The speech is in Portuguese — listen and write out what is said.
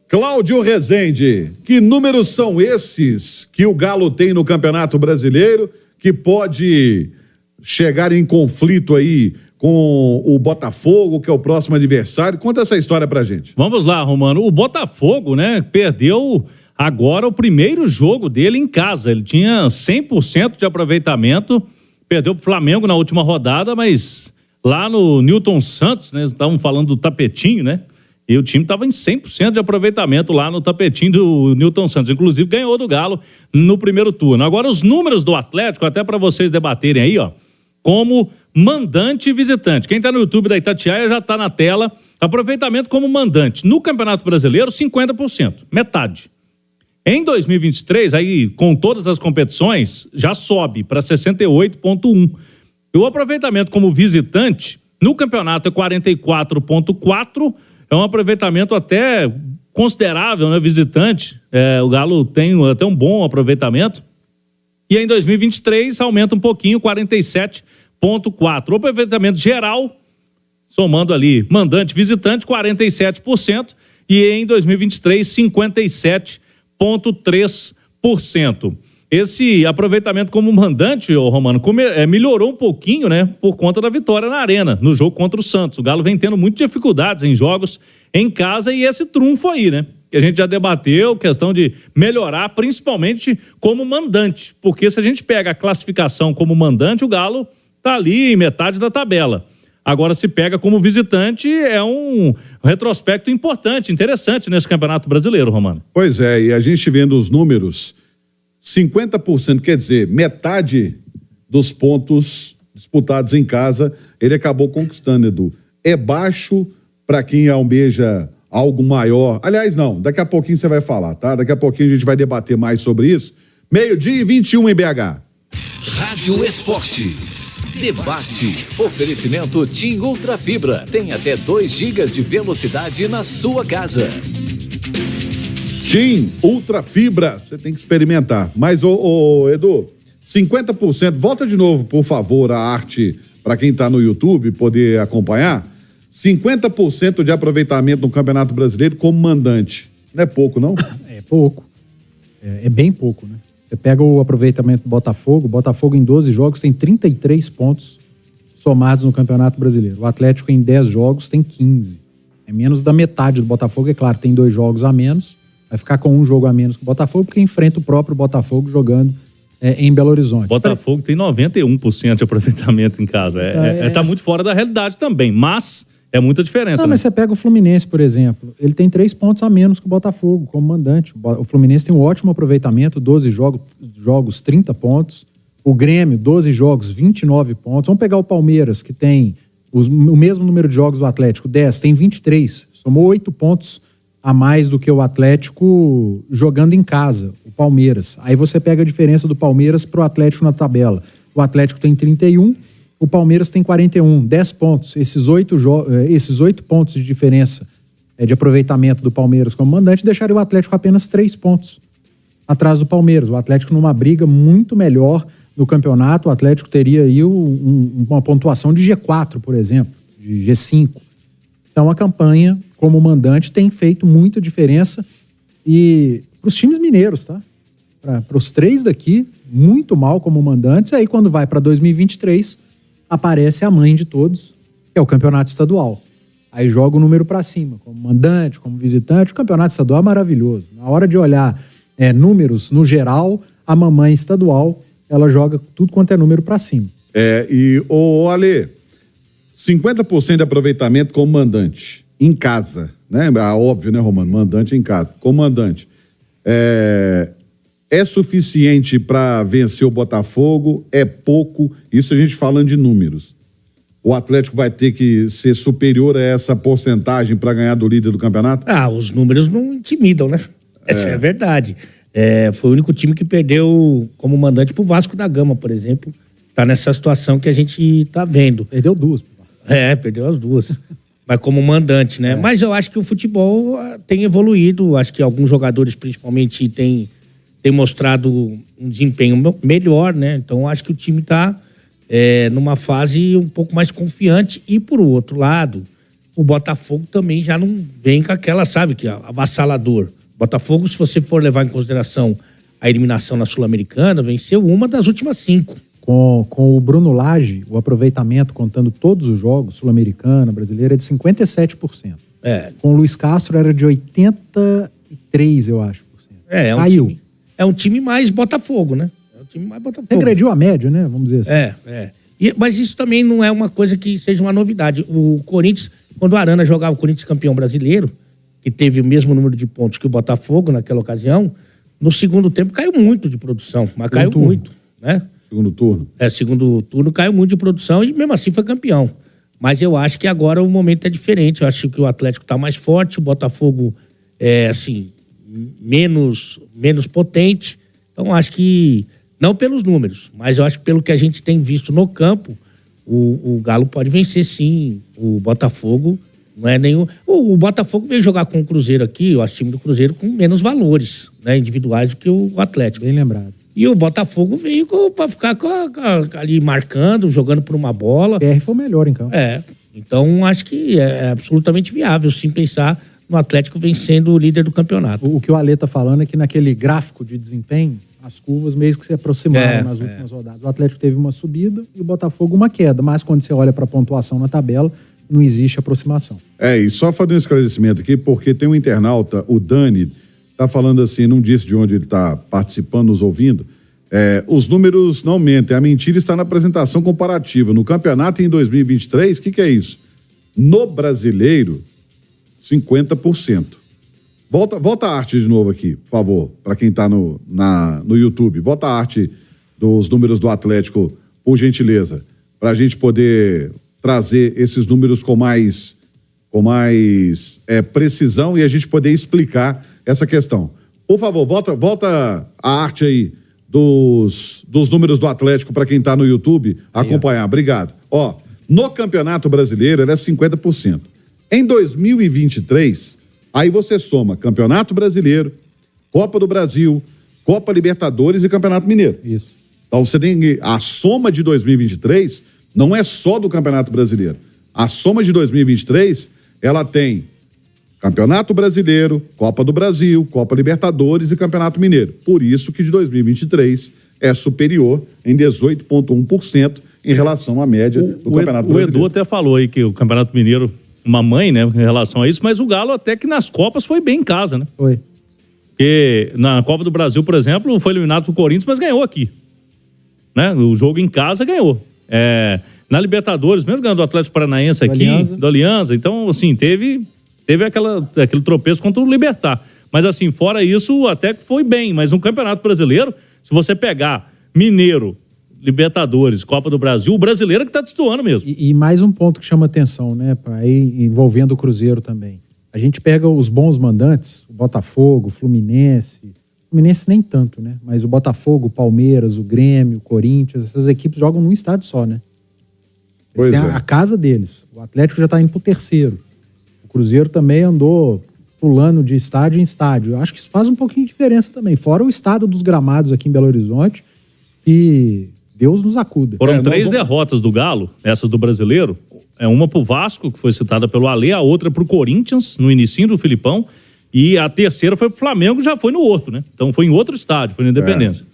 Cláudio Rezende, que números são esses que o Galo tem no Campeonato Brasileiro que pode chegar em conflito aí com o Botafogo, que é o próximo adversário? Conta essa história pra gente. Vamos lá, Romano. O Botafogo, né, perdeu agora o primeiro jogo dele em casa. Ele tinha 100% de aproveitamento, perdeu pro Flamengo na última rodada, mas lá no Newton Santos, né, estavam falando do tapetinho, né? E o time estava em 100% de aproveitamento lá no tapetinho do Newton Santos. Inclusive, ganhou do Galo no primeiro turno. Agora, os números do Atlético, até para vocês debaterem aí, ó, como mandante e visitante. Quem está no YouTube da Itatiaia já está na tela. Aproveitamento como mandante. No Campeonato Brasileiro, 50%. Metade. Em 2023, aí, com todas as competições, já sobe para 68,1%. E o aproveitamento como visitante, no campeonato é 44,4%. É um aproveitamento até considerável, né? Visitante. O Galo tem até um bom aproveitamento. E em 2023 aumenta um pouquinho, 47,4%. O aproveitamento geral, somando ali mandante e visitante, 47%. E em 2023, 57,3%. Esse aproveitamento como mandante, Romano, melhorou um pouquinho, né, por conta da vitória na Arena, no jogo contra o Santos. O Galo vem tendo muitas dificuldades em jogos em casa e esse trunfo aí, né, que a gente já debateu, questão de melhorar, principalmente como mandante, porque se a gente pega a classificação como mandante, o Galo tá ali em metade da tabela. Agora, se pega como visitante, é um retrospecto importante, interessante nesse Campeonato Brasileiro, Romano. Pois é, e a gente vendo os números, 50%, quer dizer, metade dos pontos disputados em casa, ele acabou conquistando, Edu. É baixo para quem almeja algo maior. Aliás, não, daqui a pouquinho você vai falar, tá? Daqui a pouquinho a gente vai debater mais sobre isso. 12:21 em BH. Rádio Esportes. Debate. Oferecimento TIM Ultra Fibra. Tem até 2 GB de velocidade na sua casa. TIM Ultra Fibra, você tem que experimentar. Mas, Edu, 50%, volta de novo, por favor, a arte, para quem está no YouTube poder acompanhar. 50% de aproveitamento no Campeonato Brasileiro como mandante. Não é pouco, não? É pouco. É bem pouco, né? Você pega o aproveitamento do Botafogo em 12 jogos tem 33 pontos somados no Campeonato Brasileiro. O Atlético em 10 jogos tem 15. É menos da metade do Botafogo, é claro, tem 2 jogos a menos. Vai ficar com 1 jogo a menos que o Botafogo, porque enfrenta o próprio Botafogo jogando em Belo Horizonte. Botafogo tem 91% de aproveitamento em casa. Tá muito fora da realidade também, mas é muita diferença. Não, mas você pega o Fluminense, por exemplo, ele tem 3 pontos a menos que o Botafogo como mandante. O Fluminense tem um ótimo aproveitamento, 12 jogos, 30 pontos. O Grêmio, 12 jogos, 29 pontos. Vamos pegar o Palmeiras, que tem o mesmo número de jogos do Atlético, 10, tem 23. Somou 8 pontos a mais do que o Atlético jogando em casa, o Palmeiras. Aí você pega a diferença do Palmeiras pro Atlético na tabela. O Atlético tem 31, o Palmeiras tem 41, 10 pontos. Esses 8 pontos de diferença de aproveitamento do Palmeiras como mandante deixaria o Atlético apenas 3 pontos atrás do Palmeiras. O Atlético numa briga muito melhor no campeonato, o Atlético teria aí uma pontuação de G4, por exemplo, de G5. Então a campanha como mandante tem feito muita diferença e para os times mineiros, tá? Para os 3 daqui, muito mal como mandantes. Aí quando vai para 2023, aparece a mãe de todos, que é o campeonato estadual. Aí joga o número para cima, como mandante, como visitante. O campeonato estadual é maravilhoso. Na hora de olhar números no geral, a mamãe estadual, ela joga tudo quanto é número para cima. E o Ale, 50% de aproveitamento como mandante em casa, né? Óbvio, né, Romano? Mandante em casa. Como mandante. É suficiente para vencer o Botafogo? É pouco? Isso a gente falando de números. O Atlético vai ter que ser superior a essa porcentagem para ganhar do líder do campeonato? Os números não intimidam, né? Essa é a verdade. Foi o único time que perdeu como mandante pro Vasco da Gama, por exemplo. Tá nessa situação que a gente tá vendo. Perdeu 2. Perdeu as 2. Mas como mandante, né? Mas eu acho que o futebol tem evoluído. Acho que alguns jogadores, principalmente, têm mostrado um desempenho melhor, né? Então, acho que o time tá numa fase um pouco mais confiante. E, por outro lado, o Botafogo também já não vem com aquela, sabe, que avassalador. Botafogo, se você for levar em consideração a eliminação na Sul-Americana, venceu uma das últimas 5. Com o Bruno Lage, o aproveitamento, contando todos os jogos, Sul-Americana, brasileira, é de 57%. Com o Luiz Castro era de 83%, eu acho. Caiu. É um time mais Botafogo, né? É um time mais Botafogo. Regrediu a média, né? Vamos dizer assim. Mas isso também não é uma coisa que seja uma novidade. O Corinthians, quando o Arana jogava o Corinthians campeão brasileiro, que teve o mesmo número de pontos que o Botafogo naquela ocasião, no segundo tempo caiu muito de produção, mas caiu muito, né? Segundo turno. Segundo turno caiu muito de produção e mesmo assim foi campeão. Mas eu acho que agora o momento é diferente. Eu acho que o Atlético está mais forte, o Botafogo é, assim, menos potente. Então acho que, não pelos números, mas eu acho que pelo que a gente tem visto no campo, o Galo pode vencer sim o Botafogo. Não é nenhum... O Botafogo veio jogar com o Cruzeiro aqui, o time do Cruzeiro, com menos valores, né, individuais do que o Atlético. Bem lembrado. E o Botafogo veio para ficar ali marcando, jogando por uma bola. O PR foi o melhor em campo. Então acho que é absolutamente viável sim pensar no Atlético vencendo o líder do campeonato. O que o Alê tá falando é que naquele gráfico de desempenho, as curvas meio que se aproximaram nas últimas rodadas. O Atlético teve uma subida e o Botafogo uma queda, mas quando você olha para a pontuação na tabela, não existe aproximação. E só fazer um esclarecimento aqui, porque tem um internauta, o Dani, tá falando assim, não disse de onde ele tá participando, nos ouvindo, os números não mentem, a mentira está na apresentação comparativa. No campeonato em 2023, o que é isso? No brasileiro, 50%. Volta a arte de novo aqui, por favor, para quem tá no YouTube. Volta a arte dos números do Atlético, por gentileza, para a gente poder trazer esses números com mais precisão e a gente poder explicar essa questão. Por favor, volta a arte aí dos números do Atlético para quem está no YouTube acompanhar. Obrigado. No Campeonato Brasileiro ele é 50%. Em 2023, aí você soma Campeonato Brasileiro, Copa do Brasil, Copa Libertadores e Campeonato Mineiro. Isso. Então você tem a soma de 2023 não é só do Campeonato Brasileiro. A soma de 2023, ela tem Campeonato Brasileiro, Copa do Brasil, Copa Libertadores e Campeonato Mineiro. Por isso que de 2023 é superior em 18,1% em relação à média do Campeonato Brasileiro. O Edu até falou aí que o Campeonato Mineiro, uma mãe, né, em relação a isso, mas o Galo até que nas Copas foi bem em casa, né? Foi. Porque na Copa do Brasil, por exemplo, foi eliminado pro Corinthians, mas ganhou aqui. Né? O jogo em casa ganhou. Na Libertadores, mesmo ganhando do Atlético Paranaense aqui, do Alianza, então, assim, teve aquele tropeço contra o Libertad. Mas, assim, fora isso, até que foi bem. Mas no Campeonato Brasileiro, se você pegar Mineiro, Libertadores, Copa do Brasil, o brasileiro é que tá destoando mesmo. E mais um ponto que chama atenção, né, envolvendo o Cruzeiro também. A gente pega os bons mandantes, o Botafogo, o Fluminense nem tanto, né? Mas o Botafogo, o Palmeiras, o Grêmio, o Corinthians, essas equipes jogam num estádio só, né? Eles têm a casa deles. O Atlético já tá indo pro terceiro. O Cruzeiro também andou pulando de estádio em estádio. Eu acho que isso faz um pouquinho de diferença também. Fora o estado dos gramados aqui em Belo Horizonte, que Deus nos acuda. Foram 3 derrotas do Galo, essas do brasileiro. Uma pro Vasco, que foi citada pelo Alê, a outra pro Corinthians, no inicinho do Filipão, e a terceira foi pro Flamengo, já foi no outro, né? Então foi em outro estádio, foi na Independência.